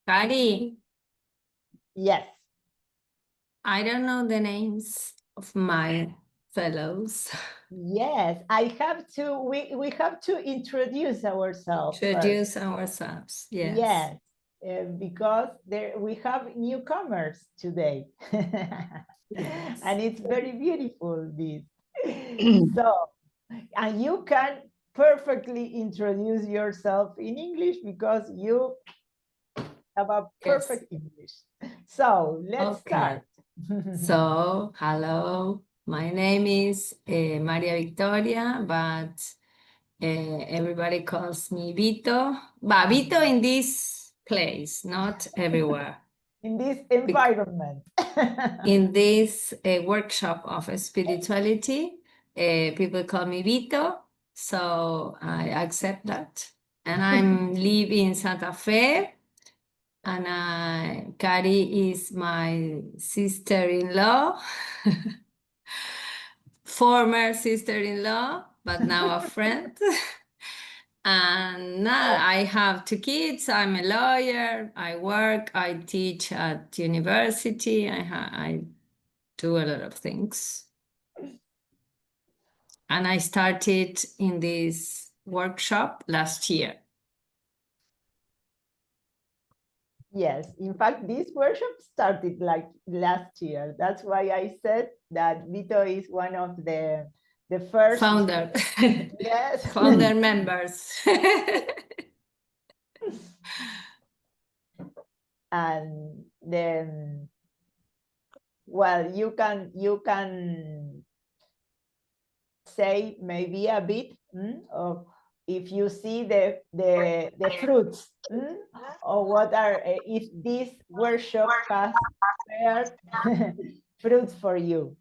Cari, Yes. I don't know the names of my fellows. Yes, I have to, we have to introduce ourselves first. Introduce ourselves. Yes. Yes, because we have newcomers today. Yes. And it's very beautiful, this. So, and you can perfectly introduce yourself in English because you have a perfect English. So let's start. So, hello, my name is Maria Victoria, but everybody calls me Vito. But Vito in this place, not everywhere. In this environment. In this workshop of spirituality, people call me Vito, so I accept that. And I'm live in Santa Fe, and Cari is my sister-in-law, former sister-in-law, but now a friend. And now I have 2 kids. I'm a lawyer. I work. I teach at university. I do a lot of things. And I started in this workshop last year. Yes, in fact, this workshop started like last year. That's why I said that Vito is one of the first founder. Yes. Founder members. And then, well, you can say maybe a bit of if you see the fruits or what are if this workshop has prepared fruits for you.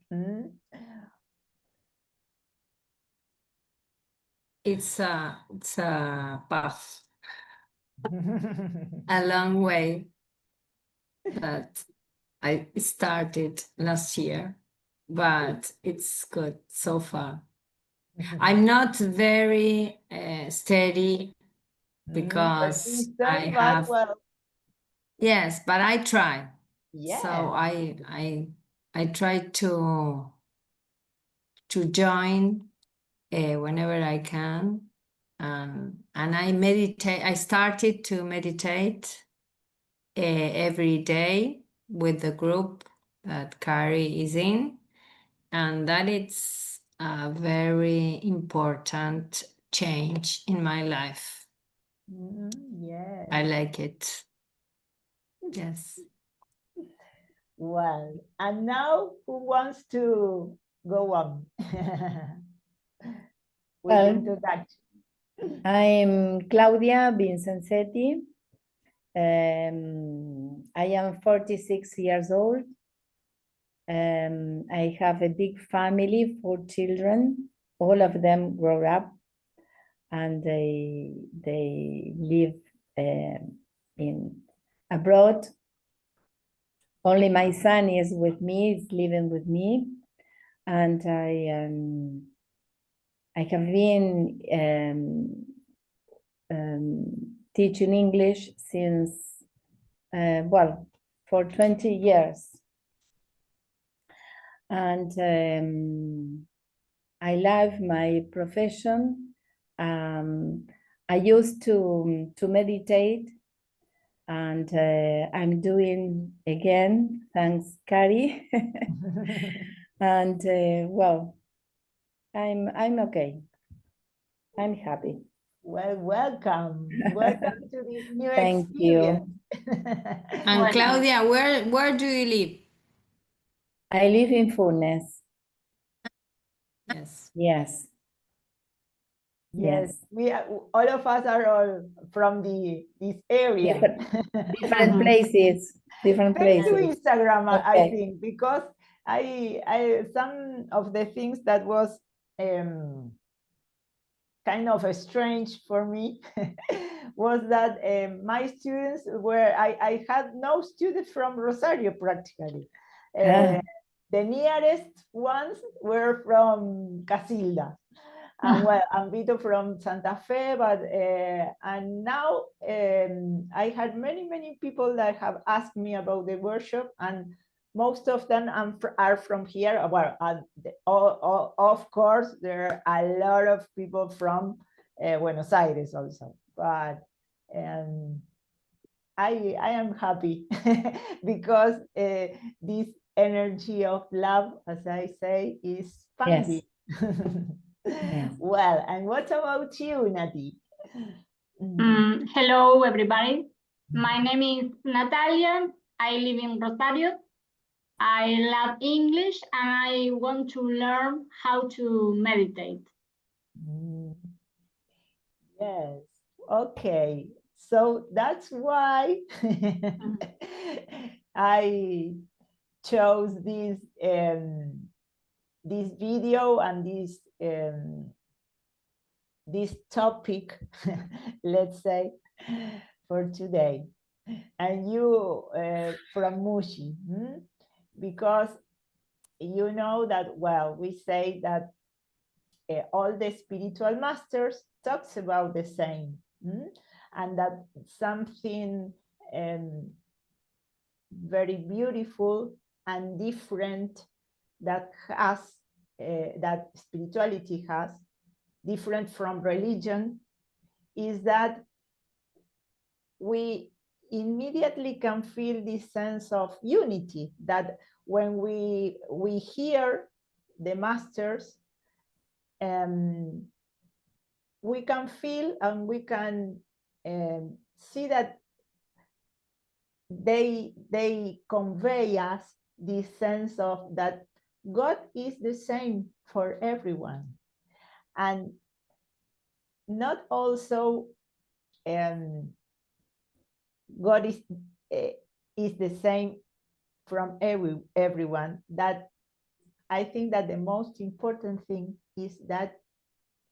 It's a path, a long way that I started last year, but it's good so far. I'm not very steady because I have, well, yes, but I try. yes. So I try to join whenever I can, and I meditate. I started to meditate every day with the group that Cari is in, and that it's a very important change in my life. Yes. I like it. Yes. Well, and now who wants to go on? With introduction. I'm Claudia Vincenzetti. I am 46 years old. I have a big family, 4 children. All of them grow up and they live in abroad. Only my son is with me, is living with me, and I have been teaching English since well, for 20 years. And I love my profession. I used to meditate, and I'm doing again, thanks, Cari. And well, I'm okay. I'm happy. Well, welcome. Welcome to this new Thank experience. And Claudia, where do you live? I live in Funes. Yes. Yes. Yes, we are, all of us are all from this area. Different places. Different Thanks places. to Instagram, Okay. I think, because I some of the things that was kind of strange for me was that my students were, I had no students from Rosario practically. The nearest ones were from Casilda. And well, I'm Vito from Santa Fe, but and now I had many people that have asked me about the workshop, and most of them are from here. Well, of course, there are a lot of people from Buenos Aires also, but I am happy because this energy of love, as I say, is finding. Yes. Yes. Well, and what about you, Nati? Hello, everybody. My name is Natalia. I live in Rosario. I love English and I want to learn how to meditate. Yes. Okay. So that's why I chose this video and this topic, let's say, for today. And you from Mooji, because you know that, well, we say that all the spiritual masters talks about the same, and that something very beautiful and different that has that spirituality has, different from religion, is that we immediately can feel this sense of unity, that when we hear the masters, we can feel and we can see that they convey us this sense of that God is the same for everyone, and not also God is the same from everyone. That I think that the most important thing is that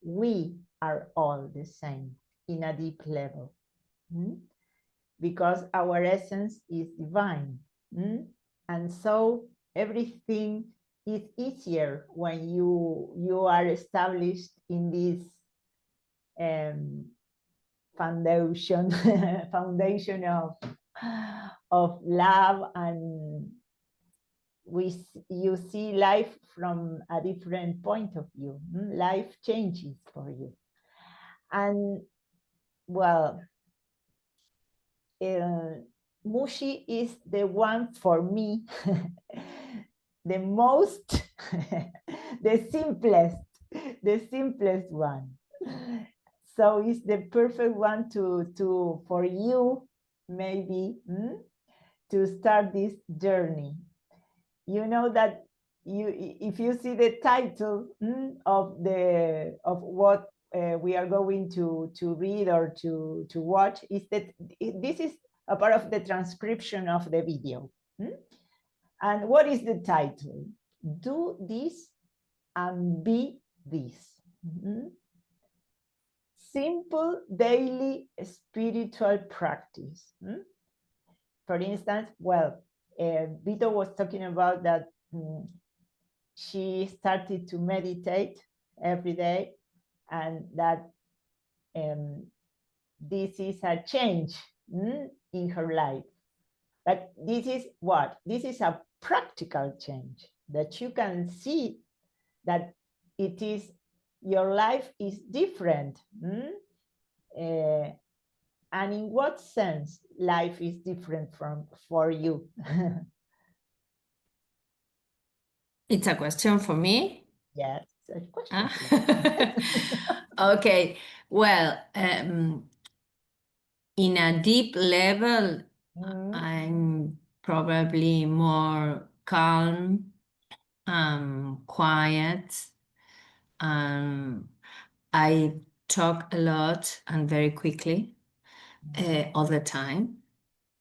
we are all the same in a deep level, because our essence is divine, and so everything is easier when you are established in this foundation of love, and you see life from a different point of view. Life changes for you. And well, Mooji is the one for me, the most, the simplest one. So it's the perfect one for you, maybe, to start this journey. You know that if you see the title of what we are going to read or to watch, is that this is a part of the transcription of the video. And what is the title? Do this and be this. Simple daily spiritual practice. For instance, well, Vito was talking about that she started to meditate every day, and that this is a change in her life. But this is what? This is a practical change that you can see that it is, your life is different. And in what sense life is different for you? It's a question for me? Yes, it's a question. Okay, well, in a deep level, I'm probably more calm, quiet. I talk a lot and very quickly all the time.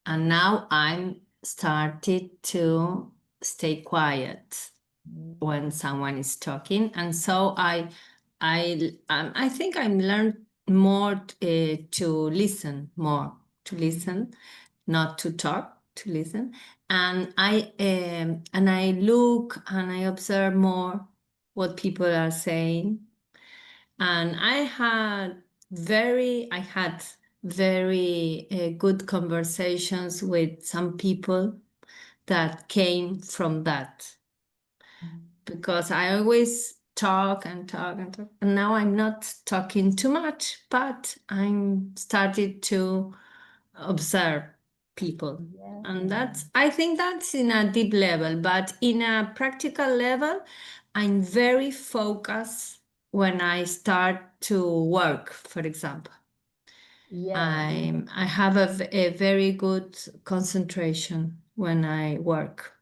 And now I'm started to stay quiet when someone is talking. And so I think I'm learned more to listen, not to talk, to listen. And I look and I observe more what people are saying. And I had very good conversations with some people that came from that, because I always talk and talk and talk, and now I'm not talking too much, but I'm started to observe people. Yeah. And I think that's in a deep level, but in a practical level, I'm very focused when I start to work, for example. Yeah. I have a very good concentration when I work.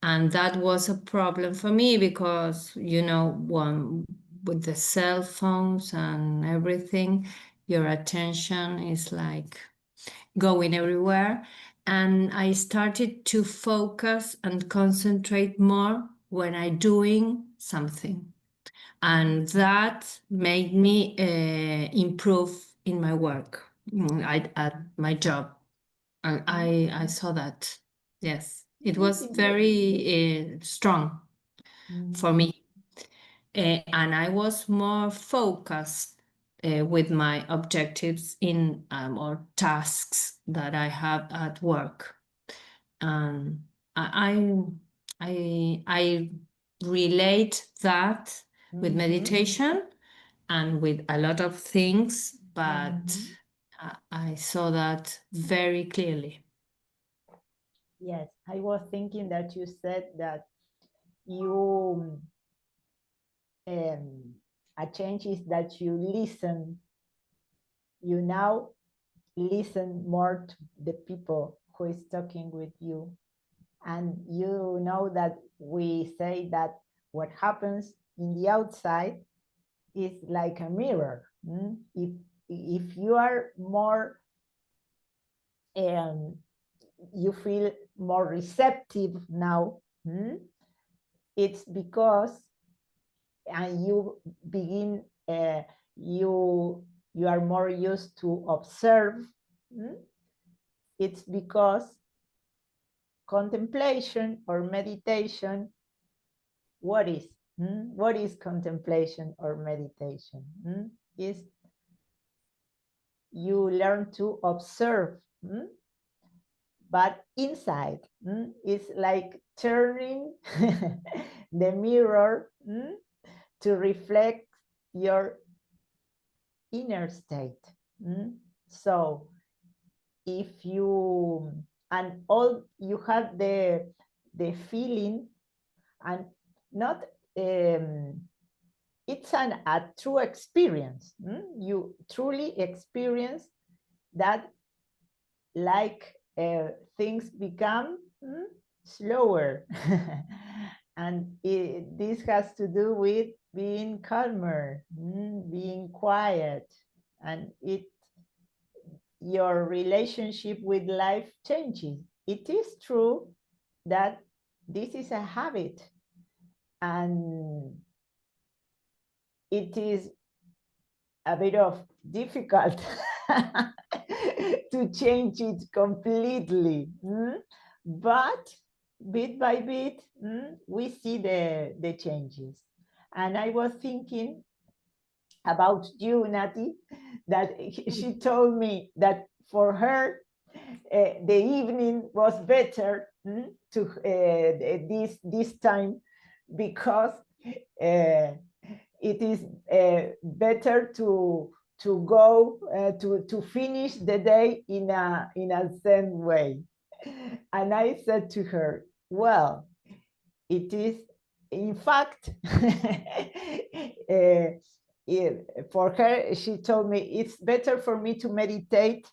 And that was a problem for me because, one with the cell phones and everything, your attention is like going everywhere. And I started to focus and concentrate more when I'm doing something. And that made me improve in my work, at my job. And I saw that. Yes, it was very strong for me. And I was more focused with my objectives in or tasks that I have at work. And I relate that with meditation and with a lot of things, but I saw that very clearly. Yes, I was thinking that you said that you a change is that you listen. You now listen more to the people who is talking with you, and you know that we say that what happens in the outside is like a mirror. If you are more you feel more receptive now, it's because and you begin you are more used to observe. It's because contemplation or meditation, what is contemplation or meditation? Is you learn to observe, but inside. It's like turning the mirror to reflect your inner state. So if you and all you have the feeling, and not it's a true experience. You truly experience that, like things become slower. And this has to do with being calmer, being quiet, and your relationship with life changes. It is true that this is a habit, and it is a bit of difficult to change it completely. But bit by bit, we see the changes. And I was thinking about you, Nati, that she told me that for her, the evening was better to this time, because it is better to go to finish the day in a zen way. And I said to her, well, it is in fact for her, she told me it's better for me to meditate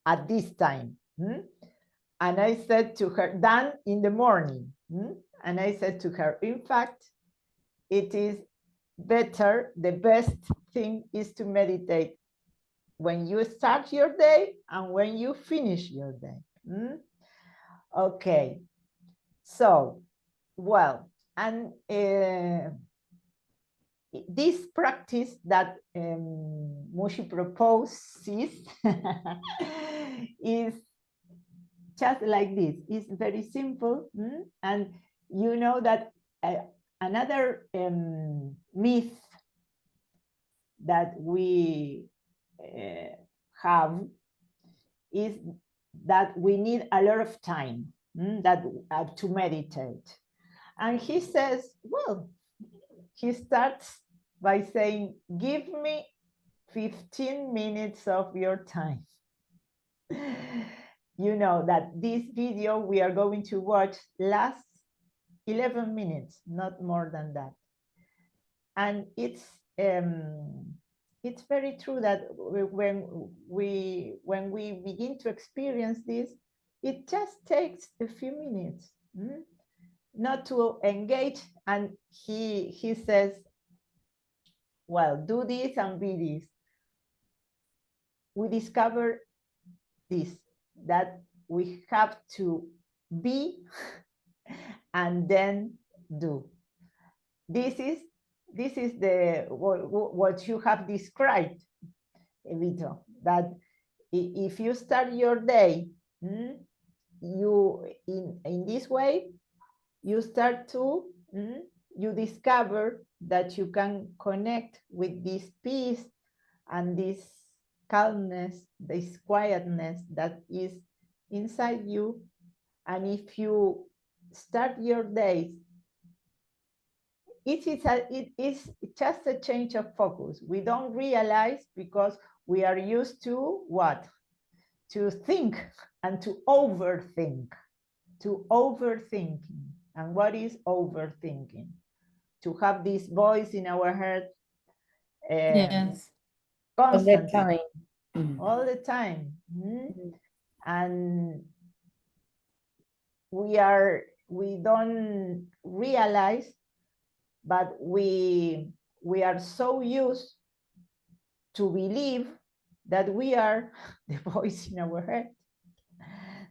at this time. And I said to her, than in the morning. And I said to her, in fact, it is better, the best thing is to meditate when you start your day and when you finish your day. Okay, so, well, and this practice that Mooji proposes is just like this. It's very simple, and you know that another myth that we have is that we need a lot of time to meditate. And he says, well, he starts by saying, give me 15 minutes of your time. You know that this video we are going to watch lasts 11 minutes, not more than that. And it's very true that when we begin to experience this, it just takes a few minutes, not to engage. And he says, well, do this and be this. We discover this, that we have to be and then do. This is the what you have described, Vito, that if you start your day, you in this way, you start to you discover that you can connect with this peace and this calmness, this quietness that is inside you. And if you start your days, it is just a change of focus. We don't realize because we are used to what? To think and to overthink, to overthinking. And what is overthinking? To have this voice in our head Yes. constantly, all the time. And we don't realize, but we are so used to believe that we are the voice in our head.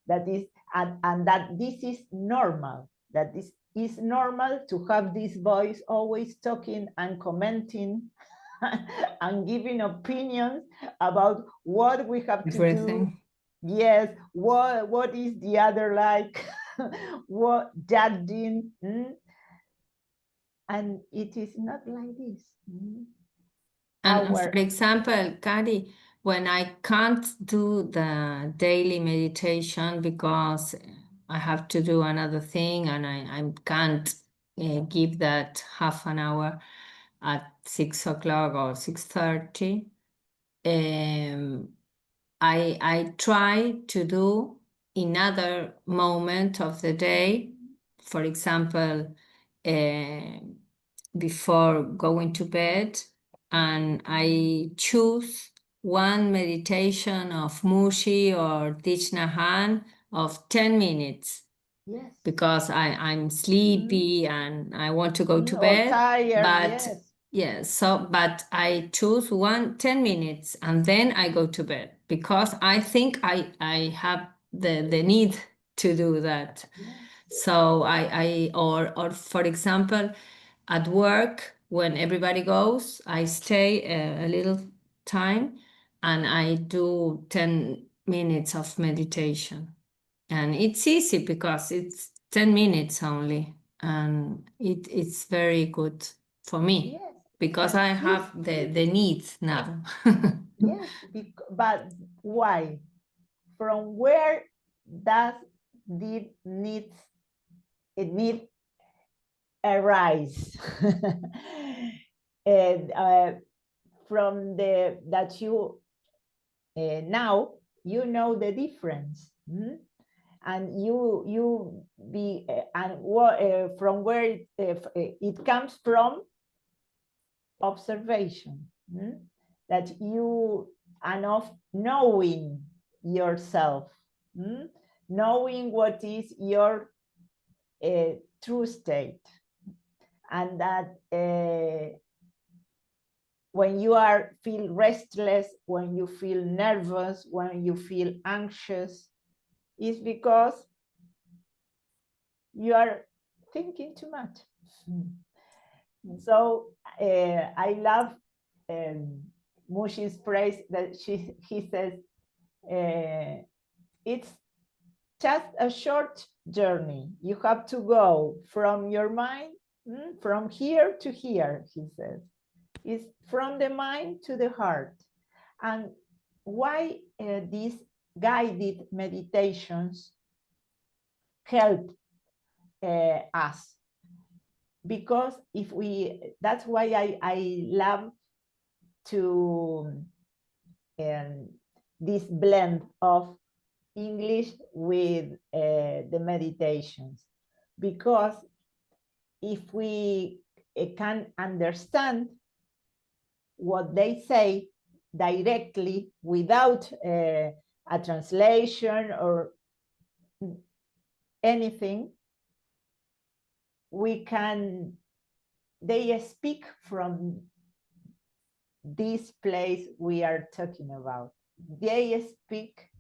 That is, and that this is normal, that this is normal to have this voice always talking and commenting and giving opinions about what we have to do. Yes, what is the other like, what judging. And it is not like this. And for example, Kari, when I can't do the daily meditation because I have to do another thing and I can't give that half an hour at 6 o'clock or 6:30, I try to do in other moment of the day, for example, before going to bed, and I choose one meditation of Mooji or Thich Nhat Hanh of 10 minutes. Yes. Because I'm sleepy and I want to go to bed. Tired, but yes. But I choose 10 minutes and then I go to bed because I think I have the need to do that. Yes. So or for example, at work, when everybody goes, I stay a little time and I do 10 minutes of meditation. And it's easy because it's 10 minutes only. And it's very good for me. Yes. Because I have the needs now. Yes, but why? From where does the need arise? And from that you now you know the difference, and you be and what from where it comes from observation, that you and of knowing yourself, knowing what is your true state, and that when you feel restless, when you feel nervous, when you feel anxious, is because you are thinking too much. So I love Mooji's phrase that he says, it's just a short journey. You have to go from your mind, from here to here, he says. It's from the mind to the heart. And why these guided meditations help us? Because if we, that's why I love to this blend of English with the meditations, because if we can understand what they say directly without a translation or anything, they speak from this place we are talking about. They speak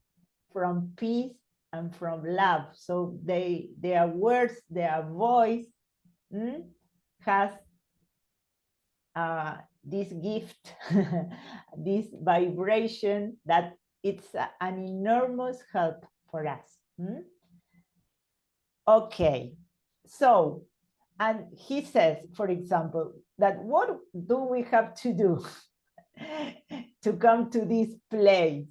from peace and from love. So their words, their voice has this gift, this vibration that it's an enormous help for us. Okay, so, and he says, for example, that what do we have to do to come to this place?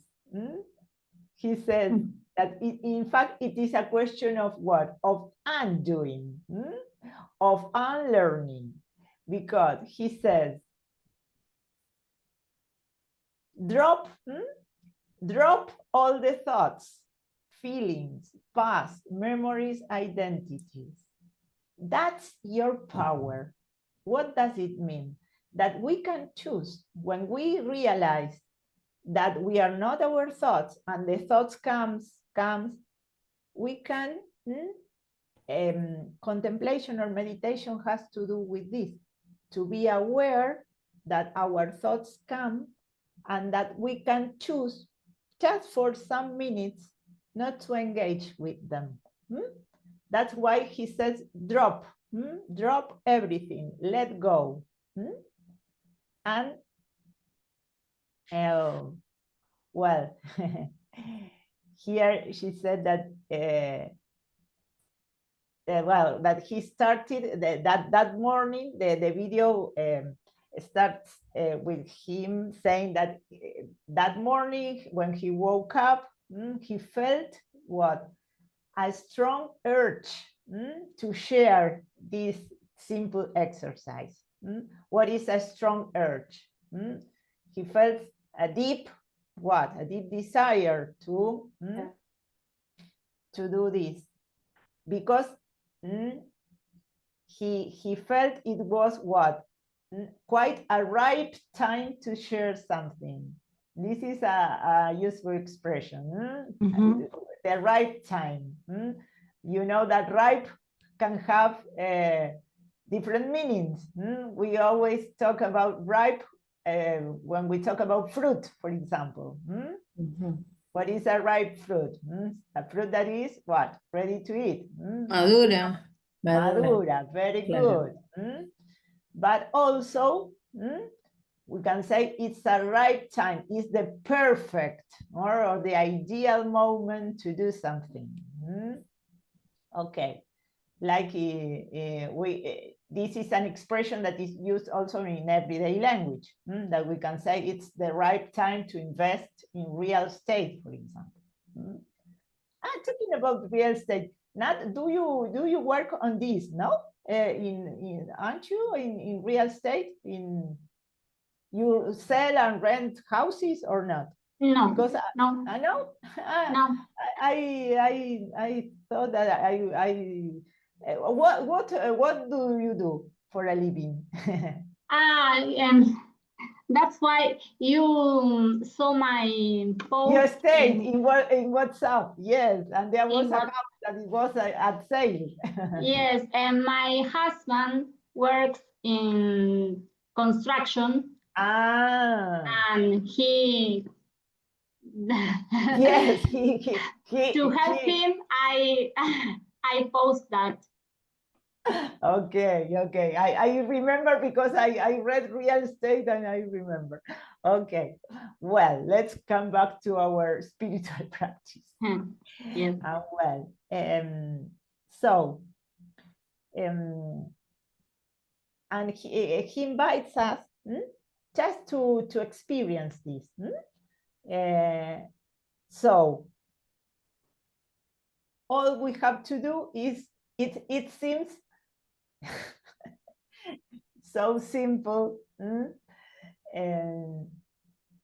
He says that in fact, it is a question of what? Of undoing, of unlearning, because he says, drop all the thoughts, feelings, past, memories, identities. That's your power. What does it mean? That we can choose when we realize that we are not our thoughts and the thoughts comes, we can, contemplation or meditation has to do with this, to be aware that our thoughts come and that we can choose just for some minutes not to engage with them. That's why he says drop, drop everything, let go. And well, here she said that well, that he started that morning, the video starts with him saying that that morning when he woke up, he felt what? A strong urge to share this simple exercise. What is a strong urge? He felt a deep, what? A deep desire to do this, because he felt it was what? Quite a ripe time to share something. This is a useful expression. The ripe time. You know that ripe can have different meanings. We always talk about ripe when we talk about fruit, for example. What is a ripe fruit? A fruit that is what? Ready to eat. Madura. Madura, very good. But also, we can say it's a right time, it's the perfect or the ideal moment to do something. Okay, like this is an expression that is used also in everyday language, that we can say it's the right time to invest in real estate, for example. Talking about real estate, Nat, do you work on this? No, aren't you in real estate? You sell and rent houses or not? No, Because no, I know. no. I thought that what do you do for a living? That's why you saw my post. You stayed in WhatsApp, yes, and there was a house that it was at sale. Yes, and my husband works in construction. And he yes, to help him, I post that. Okay. I remember because I read real estate and I remember. Okay, well, let's come back to our spiritual practice. Yes. Well, and he invites us just to experience this. So all we have to do is, it seems so simple, and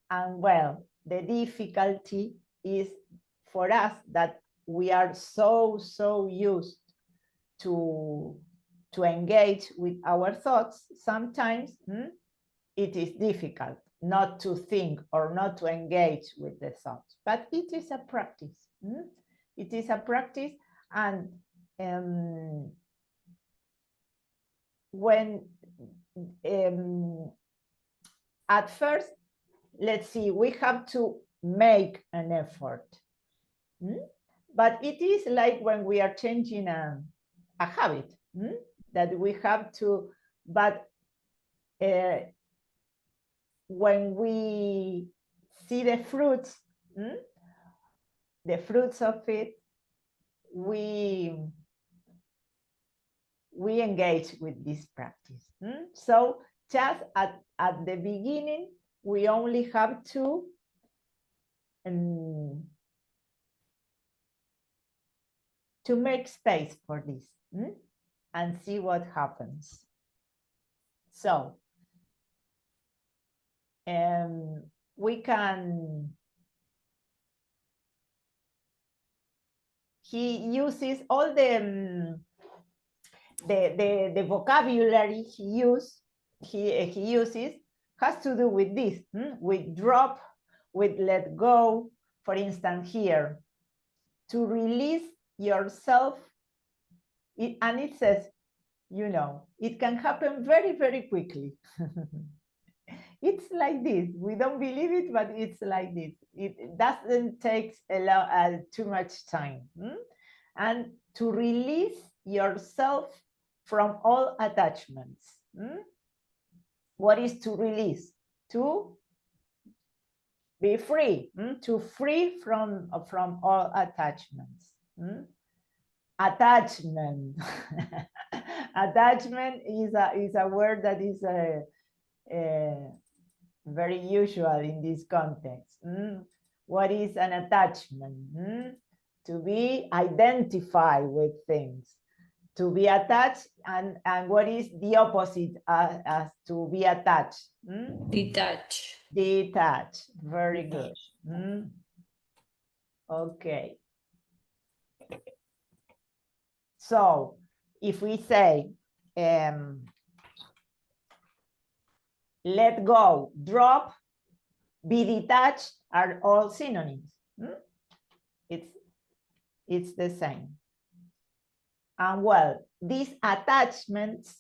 well, the difficulty is for us that we are so used to engage with our thoughts. Sometimes it is difficult not to think or not to engage with the thoughts, but it is a practice. It is a practice, and when at first, let's see, we have to make an effort. But it is like when we are changing a habit, that we have to, but when we see the fruits of it, we engage with this practice. So just at the beginning, we only have to make space for this and see what happens. So we can, he uses all the vocabulary he uses has to do with this, with drop, with let go. For instance, here, to release yourself, and it says, it can happen very, very quickly. It's like this. We don't believe it, but it's like this. It doesn't take too much time. And to release yourself from all attachments. What is to release? To be free, to free from all attachments. Attachment. Attachment is a word that is very usual in this context. What is an attachment? To be identified with things, to be attached, and what is the opposite as to be attached? Detach. Detach. Very good. Okay. So if we say let go, drop, be detached are all synonyms. It's the same. And well, these attachments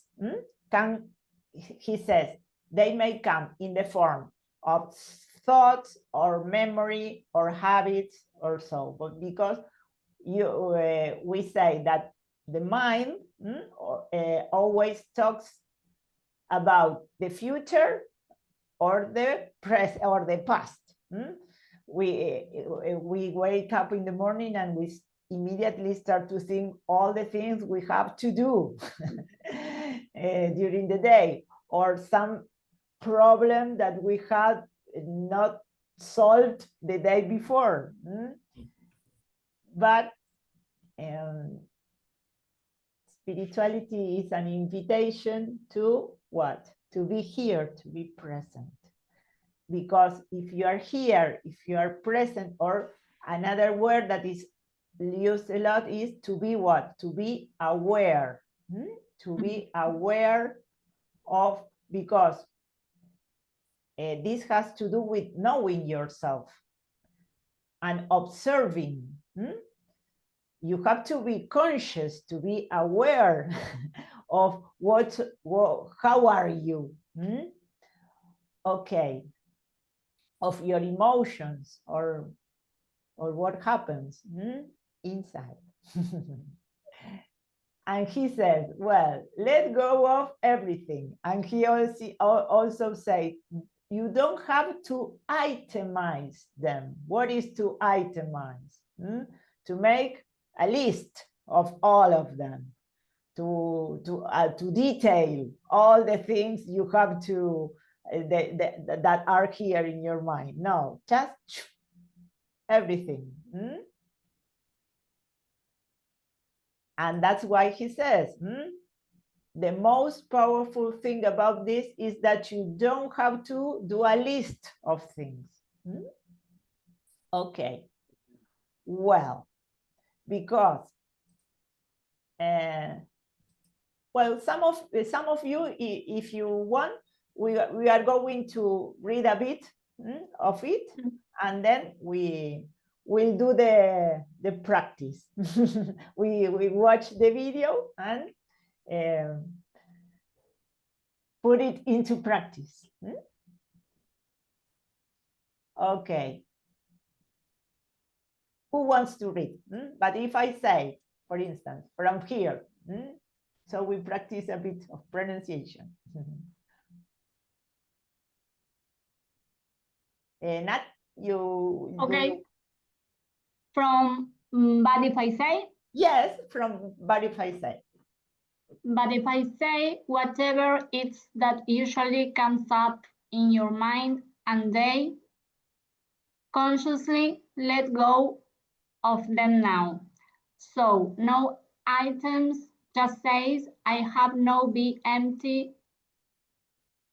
can, he says, they may come in the form of thoughts or memory or habits or so, but because we say that the mind always talks about the future or the present or the past. We wake up in the morning and we immediately start to think all the things we have to do during the day, or some problem that we had not solved the day before. But spirituality is an invitation to what? To be here, to be present. Because if you are here, if you are present, or another word that is used a lot is to be what? To be aware. To be aware of, because this has to do with knowing yourself and observing. You have to be conscious, to be aware of how are you? Okay, of your emotions or what happens inside. And he says, well, let go of everything. And he also says, you don't have to itemize them. What is to itemize? To make a list of all of them, to detail all the things you have to that are here in your mind. No, just everything. And that's why he says, the most powerful thing about this is that you don't have to do a list of things. Okay. Well, because well, some of you, if you want, we are going to read a bit of it, and then we will do the practice. we watch the video and put it into practice. Okay. Who wants to read? But if I say, for instance, from here, so we practice a bit of pronunciation. Nat, you... Okay. From, but if I say? Yes, from but if I say. But if I say whatever it's that usually comes up in your mind and they consciously let go of them now. So no items, just says, I have no be empty,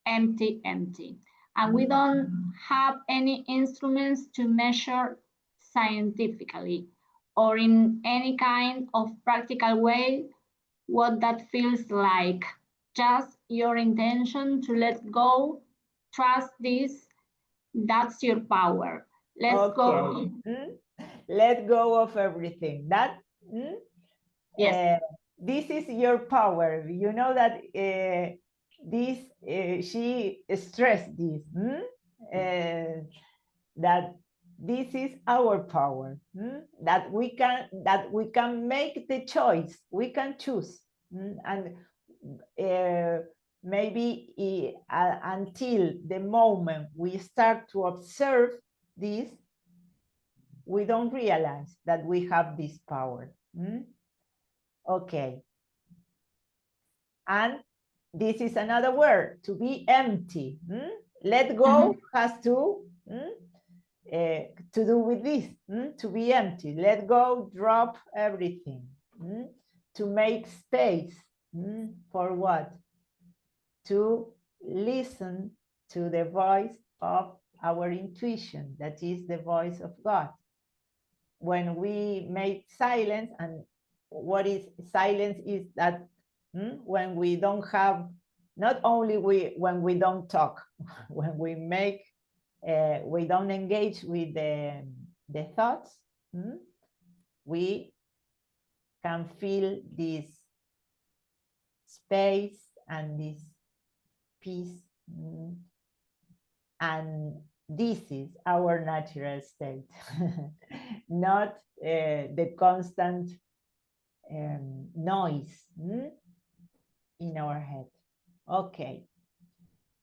empty, empty. And we don't have any instruments to measure scientifically or in any kind of practical way what that feels like. Just your intention to let go, trust this, that's your power. Let's go. Let go of everything. That yes. This is your power. You know that this she stressed this that this is our power, that we can make the choice, we can choose, and maybe until the moment we start to observe this, we don't realize that we have this power. Okay. And this is another word, to be empty. Let go has to do with this, to be empty. Let go, drop everything. To make space. For what? To listen to the voice of our intuition, that is the voice of God. When we make silence, and what is silence is that when we don't have, not only when we don't talk, when we make, we don't engage with the thoughts, we can feel this space and this peace, and this is our natural state, not the constant noise in our head. Okay,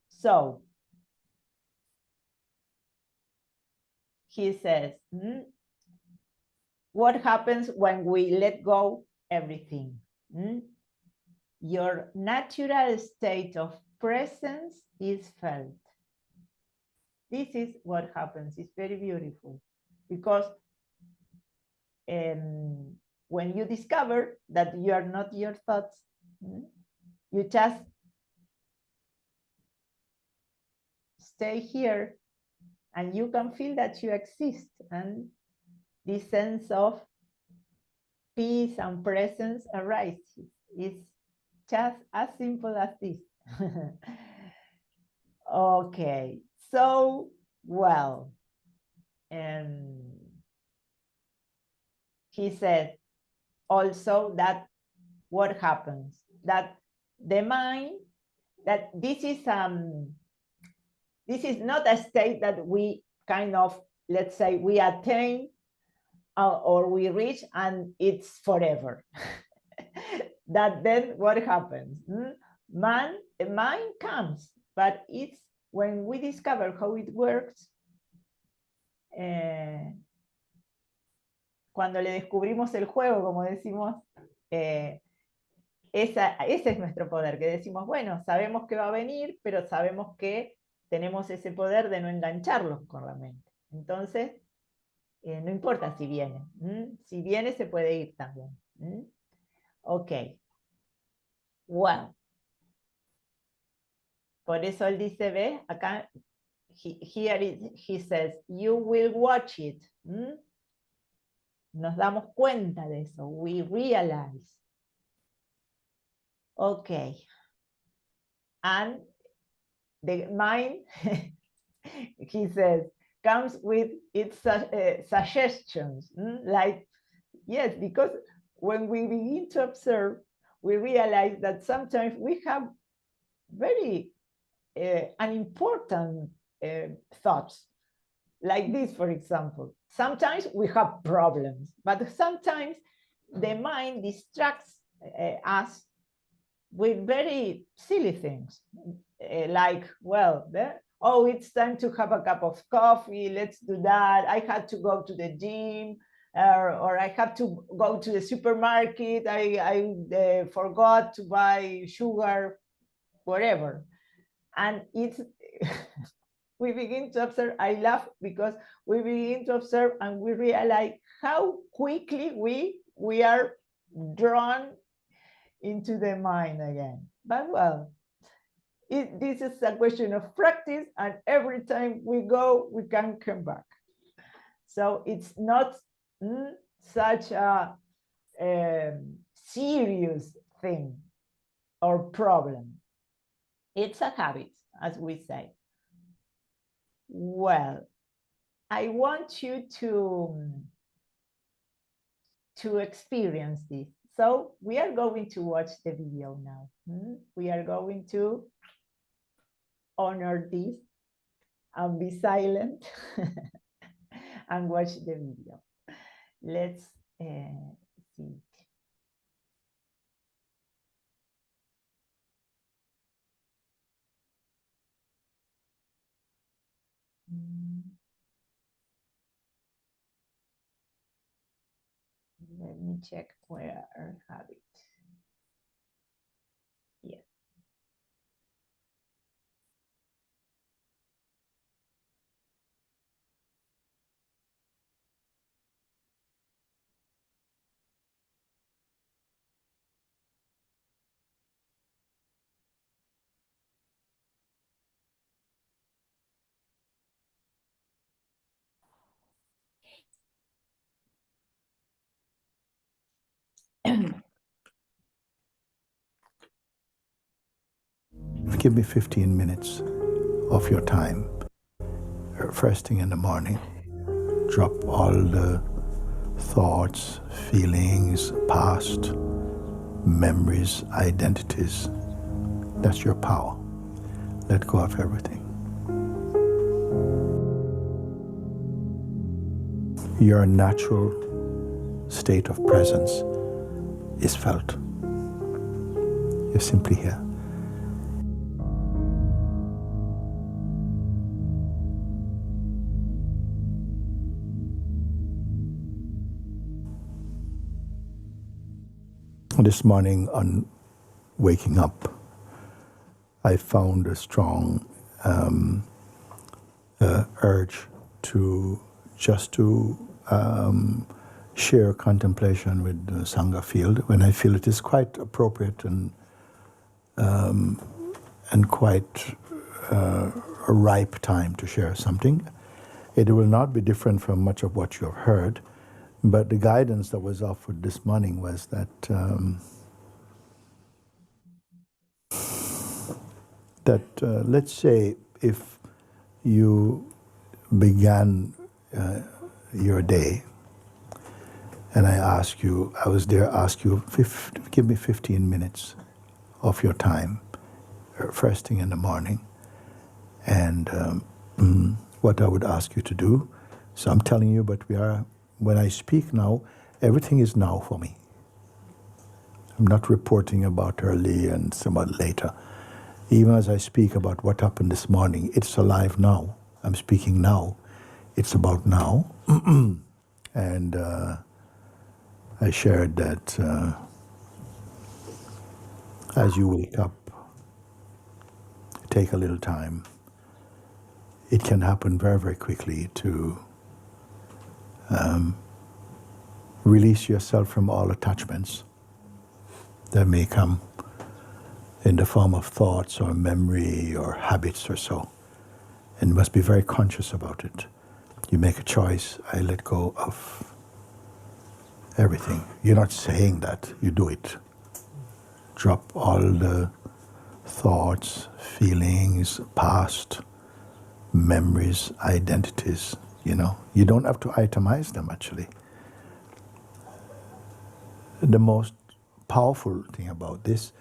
so he says, what happens when we let go everything? Your natural state of presence is felt. This is what happens. It's very beautiful, because when you discover that you are not your thoughts, you just stay here and you can feel that you exist, and this sense of peace and presence arises. It's just as simple as this. Okay, so well, he said also that what happens, that the mind, that this is not a state that we kind of, let's say, we attain or we reach and it's forever. That then what happens? The mind comes, but it's when we discover how it works, cuando le descubrimos el juego, como decimos, ese es nuestro poder, que decimos, bueno, sabemos que va a venir, pero sabemos que tenemos ese poder de no engancharlos con la mente. Entonces, no importa si viene. Si viene, se puede ir también. Ok. Well. Por eso él dice, ve, acá, he says, you will watch it. Nos damos cuenta de eso. We realize. Okay. And the mind, he says, comes with its suggestions. Like, yes, because when we begin to observe, we realize that sometimes we have very unimportant thoughts. Like this, for example. Sometimes we have problems, but sometimes the mind distracts us with very silly things. Like, well, oh, it's time to have a cup of coffee, let's do that. I had to go to the gym, or I have to go to the supermarket. I forgot to buy sugar, whatever. And it's, we begin to observe, I laugh because we begin to observe and we realize how quickly we are drawn into the mind again. But well, this is a question of practice, and every time we go, we can come back. So it's not such a serious thing or problem. It's a habit, as we say. Well, I want you to experience this. So we are going to watch the video now. We are going to honor this and be silent and watch the video. Let's see. Let me check where I have it. Yeah. Give me 15 minutes of your time. First thing in the morning, drop all the thoughts, feelings, past, memories, identities. That's your power. Let go of everything. Your natural state of presence is felt. You're simply here. This morning on waking up, I found a strong urge to share contemplation with the Sangha field when I feel it is quite appropriate and quite a ripe time to share something. It will not be different from much of what you have heard, but the guidance that was offered this morning was that let's say if you began your day and I was there, ask you, give me 15 minutes of your time, first thing in the morning, and what I would ask you to do. So I'm telling you, but when I speak now, everything is now for me. I'm not reporting about early and somewhat later. Even as I speak about what happened this morning, it's alive now. I'm speaking now. It's about now. And I shared that as you wake up, take a little time it can happen very, very quickly to release yourself from all attachments that may come in the form of thoughts or memory or habits or so. And you must be very conscious about it. You make a choice, I let go of everything. You're not saying that, you do it. Drop all the thoughts, feelings, past, memories, identities, you know. You don't have to itemize them, actually. The most powerful thing about this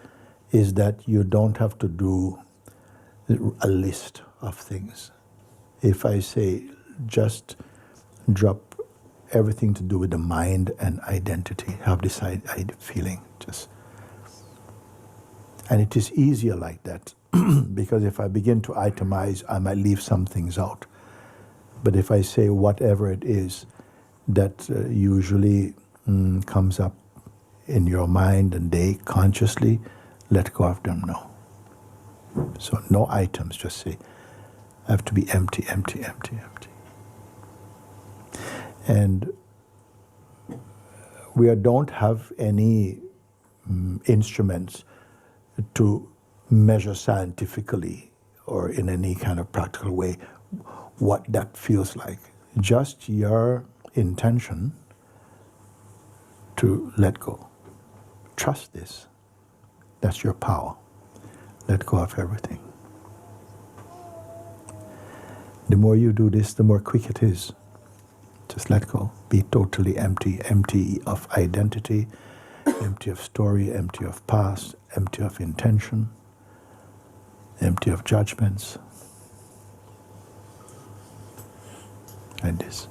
is that you don't have to do a list of things. If I say just drop everything to do with the mind and identity, have this feeling, just. And it is easier like that because if I begin to itemize, I might leave some things out. But if I say whatever it is that usually comes up in your mind and day consciously, let go of them now. So no items, just say, I have to be empty, empty, empty, empty. And we don't have any instruments to measure scientifically or in any kind of practical way what that feels like. Just your intention to let go. Trust this. That's your power. Let go of everything. The more you do this, the more quick it is. Just let go. Be totally empty, empty of identity, empty of story, empty of past, empty of intention, empty of judgments. Like this.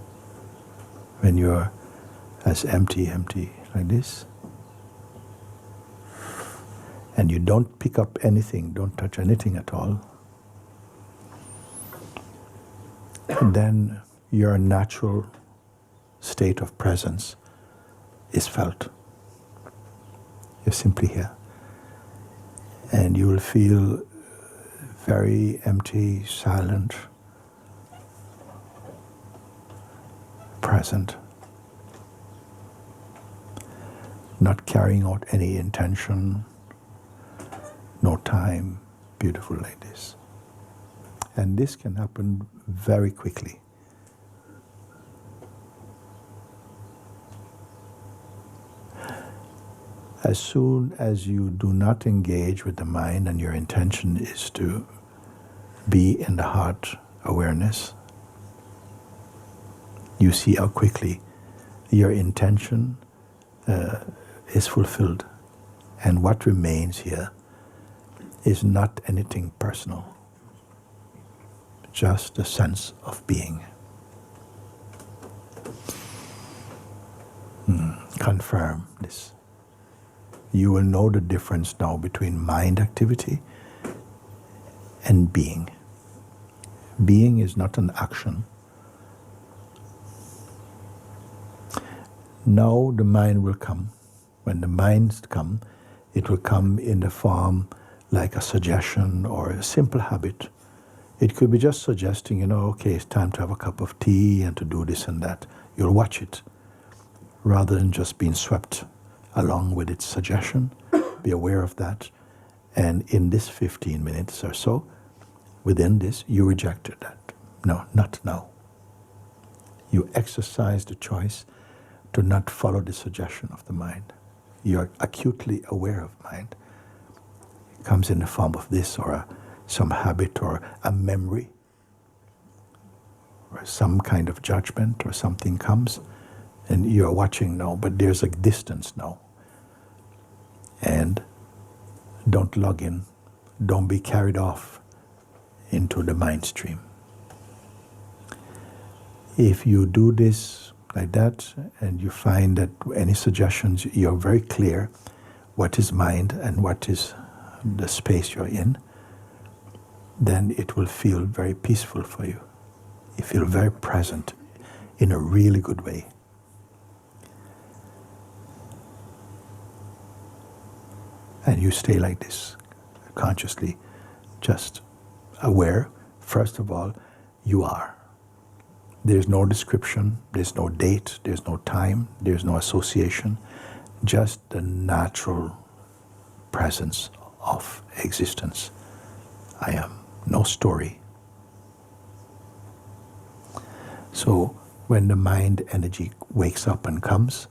When you're as empty like this, and you don't pick up anything, don't touch anything at all, and then your natural state of presence is felt. You're simply here. And you will feel very empty, silent, present, not carrying out any intention, no time, beautiful like this. And this can happen very quickly. As soon as you do not engage with the mind and your intention is to be in the heart awareness, you see how quickly your intention is fulfilled. And what remains here is not anything personal, just a sense of being. Confirm this. You will know the difference now between mind activity and being. Being is not an action. Now the mind will come. When the minds come, it will come in the form like a suggestion or a simple habit. It could be just suggesting, okay, it's time to have a cup of tea and to do this and that. You'll watch it rather than just being swept along with its suggestion. Be aware of that. And in this 15 minutes or so, within this, you rejected that. No, not now. You exercise the choice to not follow the suggestion of the mind. You're acutely aware of mind. It comes in the form of this or some habit or a memory or some kind of judgment or something comes and you're watching now, but there's a distance now. And don't log in. Don't be carried off into the mind stream. If you do this like that and you find that any suggestions, you're very clear what is mind and what is the space you're in, then it will feel very peaceful for you. You feel very present in a really good way. And you stay like this, consciously, just aware, first of all, you are. There's no description, there's no date, there's no time, there's no association, just the natural presence of existence. I am. No story. So when the mind energy wakes up and comes,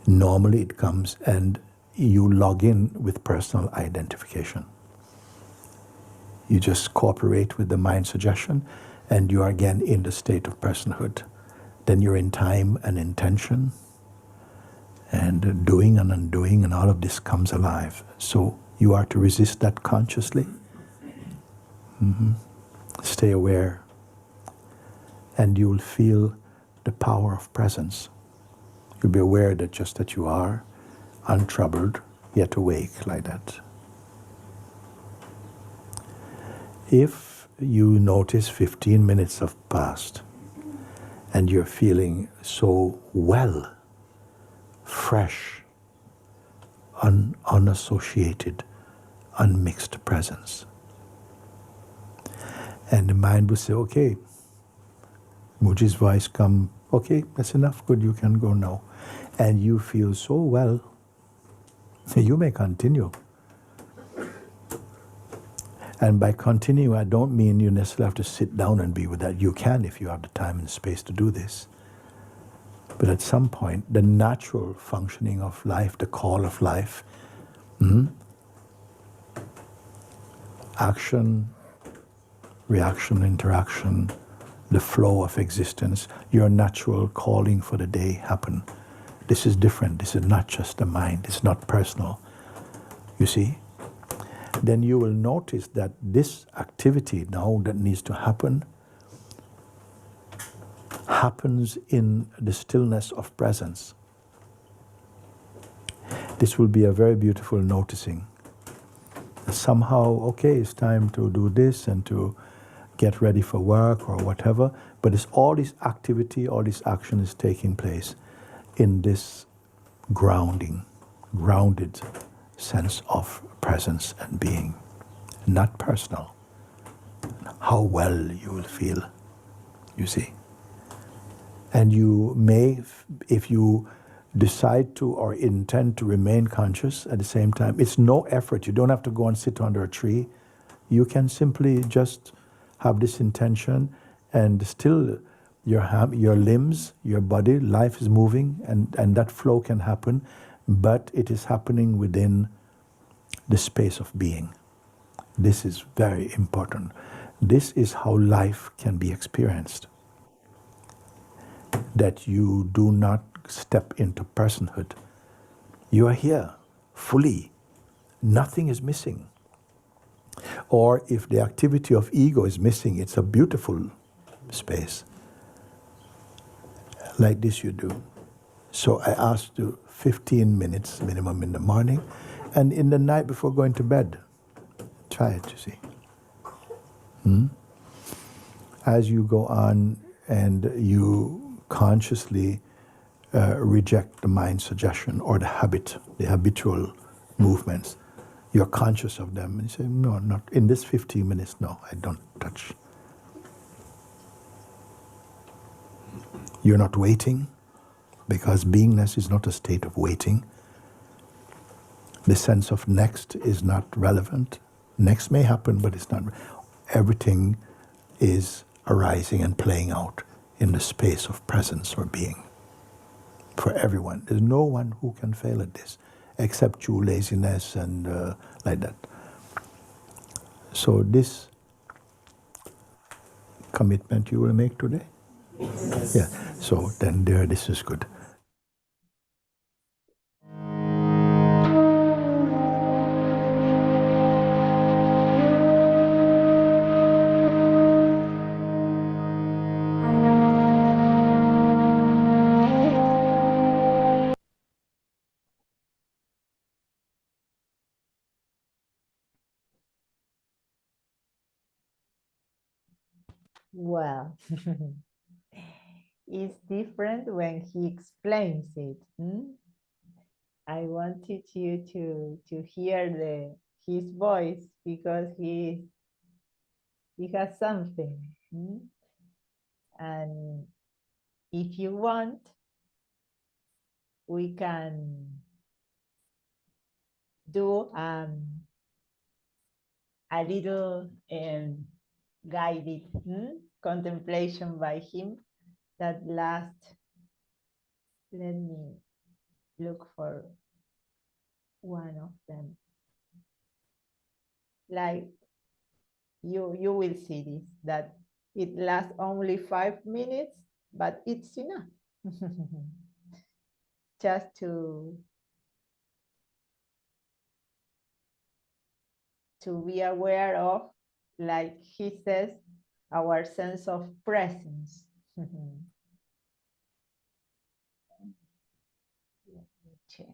normally it comes and you log in with personal identification. You just cooperate with the mind suggestion and you are again in the state of personhood. Then you're in time and intention and doing and undoing, and all of this comes alive. So you are to resist that consciously. Stay aware and you'll feel the power of presence. You'll be aware that just that you are untroubled, yet awake like that. If you notice 15 minutes have passed and you're feeling so well, fresh, unassociated, unmixed presence, and the mind will say, okay, Mooji's voice come, okay, that's enough, good, you can go now. And you feel so well, you may continue. And by continue, I don't mean you necessarily have to sit down and be with that. You can if you have the time and space to do this. But at some point, the natural functioning of life, the call of life, action, reaction, interaction, the flow of existence, your natural calling for the day happen. This is different. This is not just the mind. It's not personal. You see? Then you will notice that this activity now that needs to happen happens in the stillness of presence. This will be a very beautiful noticing. Somehow, okay, it's time to do this and to get ready for work or whatever, but it's all this activity, all this action is taking place in this grounded sense of presence and being, not personal. How well you will feel, you see. And you may, if you decide to or intend to remain conscious at the same time, it's no effort. You don't have to go and sit under a tree. You can simply just have this intention and still your limbs, your body, life is moving and that flow can happen, but it is happening within the space of being. This is very important. This is how life can be experienced. That you do not step into personhood. You are here fully. Nothing is missing. Or if the activity of ego is missing, it's a beautiful space. Like this you do. So I asked you 15 minutes minimum in the morning and in the night before going to bed. Try it, you see. As you go on and you consciously reject the mind suggestion or the habitual movements, you're conscious of them and you say, no, not in this 15 minutes, no, I don't touch. You're not waiting, because beingness is not a state of waiting. The sense of next is not relevant. Next may happen, but it's not. Everything is arising and playing out in the space of presence or being. For everyone. There's no one who can fail at this, except through laziness and like that. So this commitment you will make today? Yes. Yeah. So then this is good. Well, it's different when he explains it. I wanted you to hear his voice because he has something. And if you want, we can do a little guided contemplation by him that lasts. Let me look for one of them. Like you will see this, that it lasts only 5 minutes, but it's enough. Just to be aware of, like he says, our sense of presence. Let me check.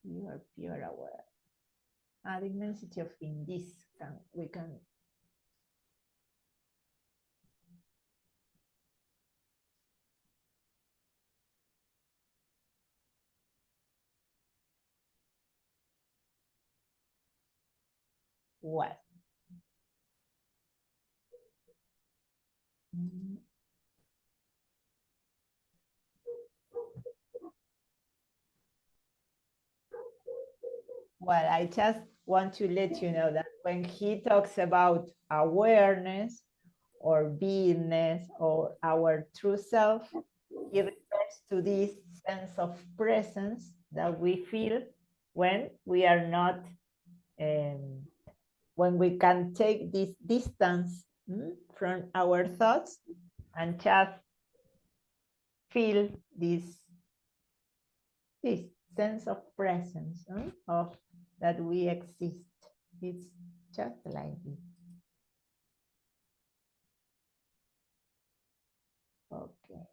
You are pure aware. The immensity of in this we can. Well. Well, I just want to let you know that when he talks about awareness or beingness or our true self, he refers to this sense of presence that we feel when we are not, when we can take this distance from our thoughts and just feel this sense of presence of that we exist. It's just like this. Okay.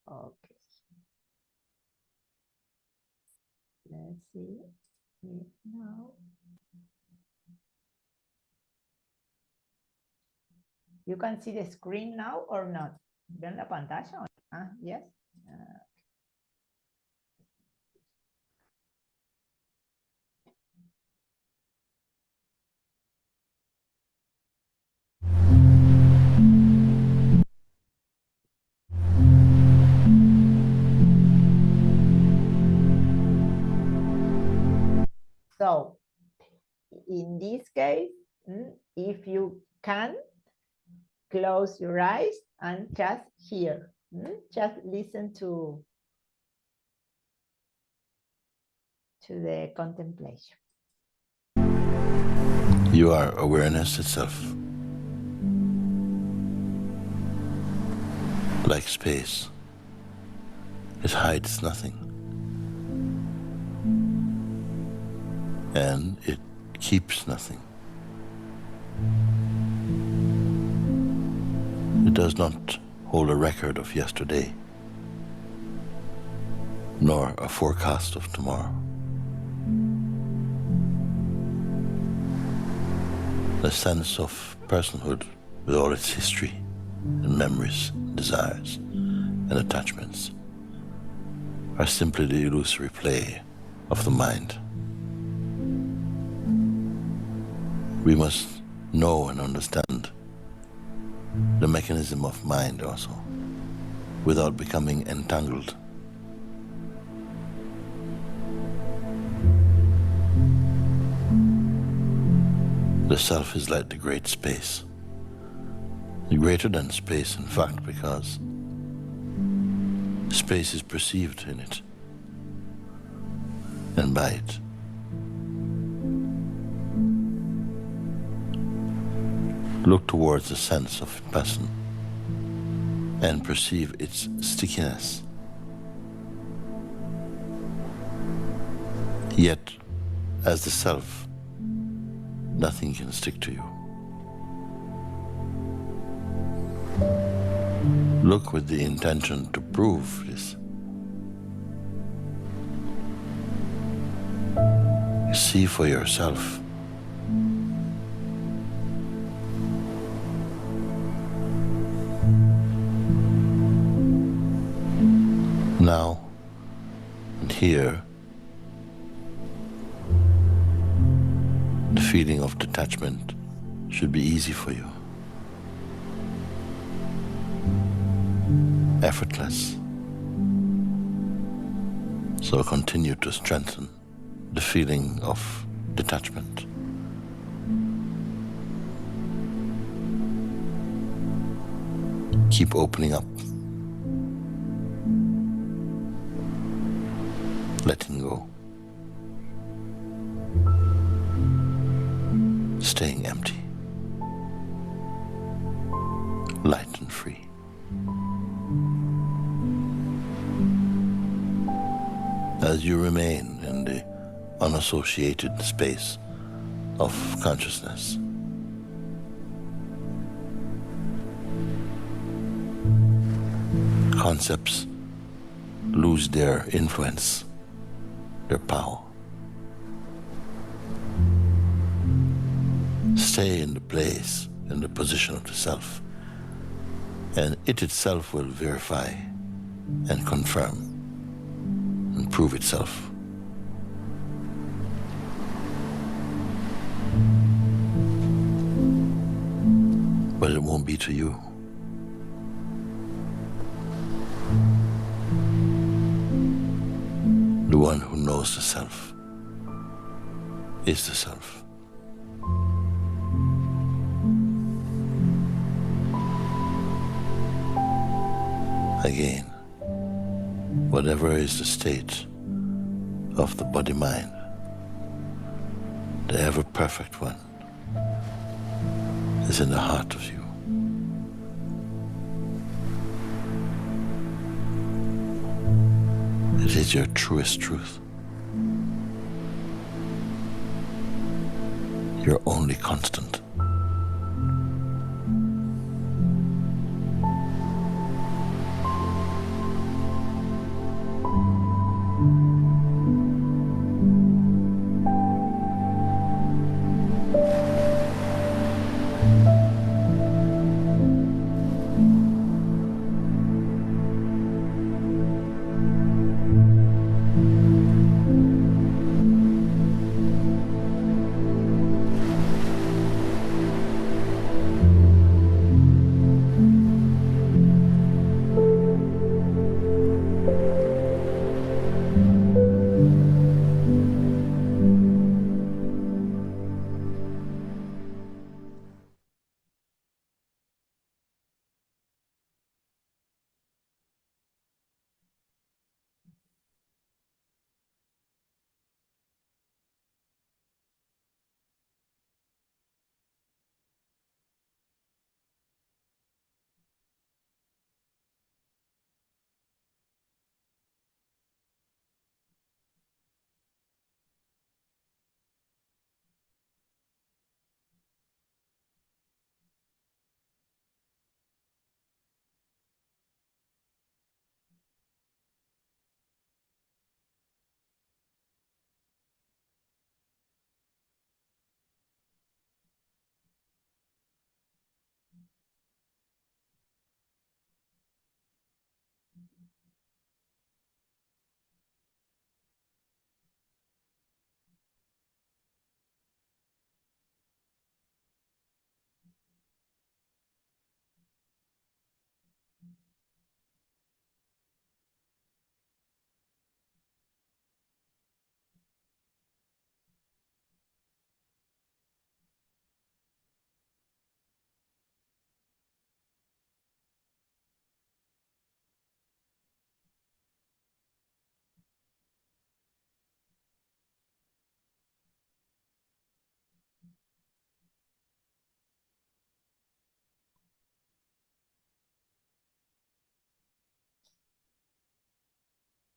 Okay. Let's see it now. You can see the screen now or not? ¿Ven la pantalla? Yes. So, in this case, if you can, close your eyes and just hear. Just listen to the contemplation. You are awareness itself. Like space, it hides nothing. And it keeps nothing. It does not hold a record of yesterday, nor a forecast of tomorrow. The sense of personhood, with all its history and memories, desires, and attachments, are simply the illusory play of the mind. We must know and understand the mechanism of mind also, without becoming entangled. The self is like the great space, greater than space, in fact, because space is perceived in it and by it. Look towards the sense of person and perceive its stickiness. Yet, as the self, nothing can stick to you. Look with the intention to prove this. See for yourself. Now and here, the feeling of detachment should be easy for you, effortless. So continue to strengthen the feeling of detachment. Keep opening up, letting go, staying empty, light and free. As you remain in the unassociated space of consciousness, concepts lose their influence, their power. Stay in the place, in the position of the self, and it itself will verify and confirm and prove itself. But it won't be to you. The one who knows the self is the self. Again, whatever is the state of the body-mind, the ever-perfect one is in the heart of you. It is your truest truth, your only constant.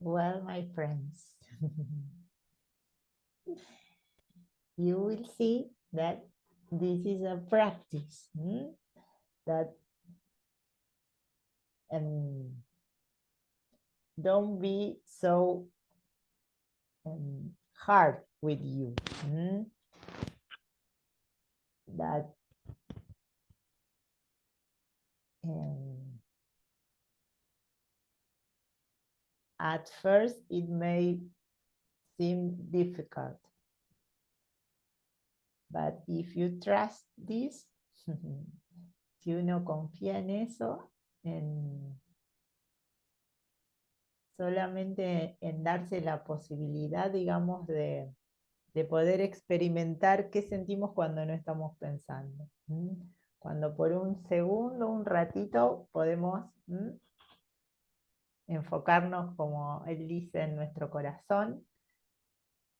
Well, my friends, you will see that this is a practice, that don't be so hard with you. That at first it may seem difficult, but if you trust this, si uno confía en eso, solamente en darse la posibilidad, digamos, de poder experimentar qué sentimos cuando no estamos pensando. Cuando por un segundo, un ratito, podemos enfocarnos, como él dice, en nuestro corazón,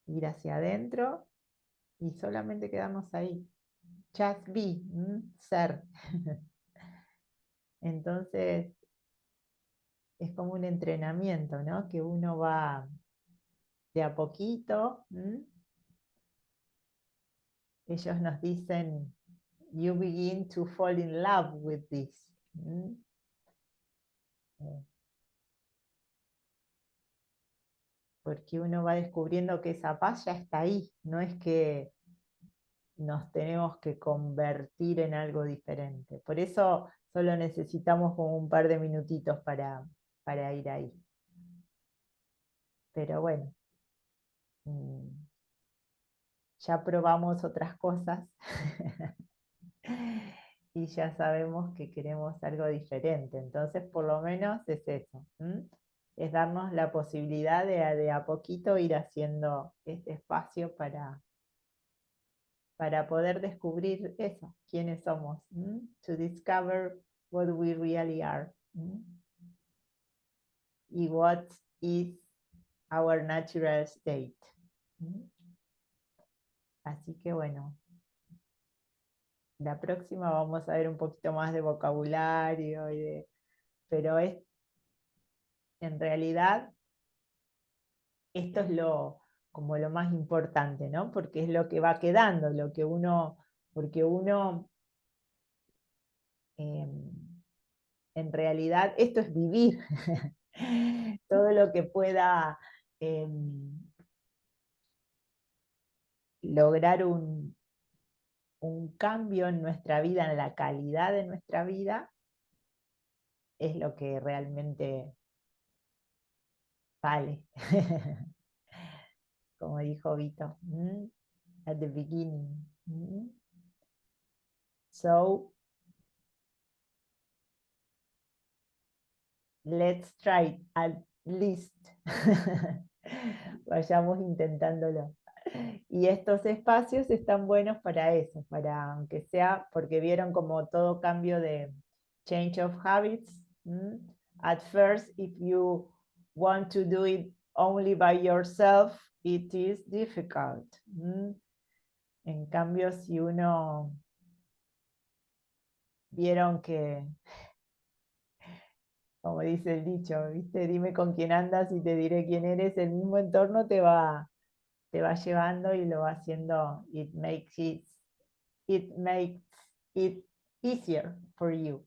ir hacia adentro y solamente quedarnos ahí. Just be, ser. Entonces, es como un entrenamiento, ¿no? Que uno va de a poquito. Ellos nos dicen, you begin to fall in love with this. Porque uno va descubriendo que esa paz ya está ahí, no es que nos tenemos que convertir en algo diferente. Por eso solo necesitamos como un par de minutitos para ir ahí. Pero bueno, ya probamos otras cosas y ya sabemos que queremos algo diferente. Entonces, por lo menos es eso. Es darnos la posibilidad de a poquito ir haciendo este espacio para poder descubrir eso, quiénes somos. To discover what we really are. Y what is our natural state. Así que bueno, la próxima vamos a ver un poquito más de vocabulario, pero en realidad esto es como lo más importante, ¿no? Porque es lo que va quedando, porque uno en realidad esto es vivir. Todo lo que pueda lograr un cambio en nuestra vida, en la calidad de nuestra vida, es lo que realmente vale. Como dijo Vito, at the beginning. So, let's try at least. Vayamos intentándolo. Y estos espacios están buenos para eso, para aunque sea, porque vieron como todo cambio de change of habits. At first, if you want to do it only by yourself, it is difficult. En cambio, si uno vieron que, como dice el dicho, ¿viste? Dime con quién andas y te diré quién eres, el mismo entorno te va llevando y lo va haciendo, it makes it easier for you.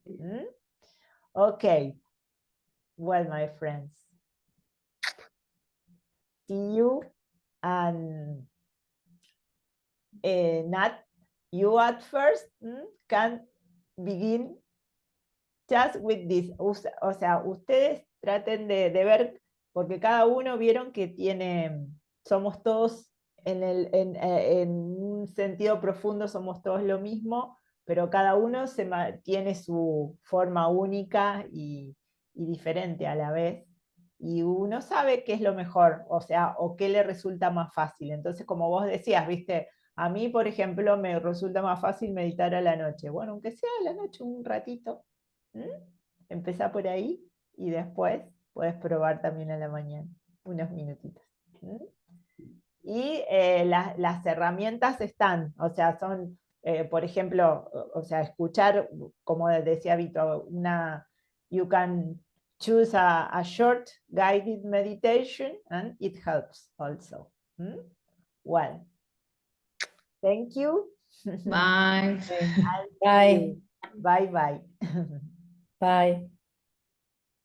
Okay, well, my friends, see you, and not you at first can begin just with this. O sea, ustedes traten de ver, porque cada uno vieron que somos todos en un sentido profundo, somos todos lo mismo, pero cada uno tiene su forma única y diferente a la vez, y uno sabe qué es lo mejor, o sea, o qué le resulta más fácil. Entonces, como vos decías, viste, a mí, por ejemplo, me resulta más fácil meditar a la noche. Bueno, aunque sea a la noche un ratito, empezá por ahí y después puedes probar también a la mañana, unos minutitos. Y las herramientas están, o sea, son, por ejemplo, o sea, escuchar, como decía Vito, you can choose a short guided meditation, and it helps also. Well, thank you. Bye. Bye. Bye bye. Bye.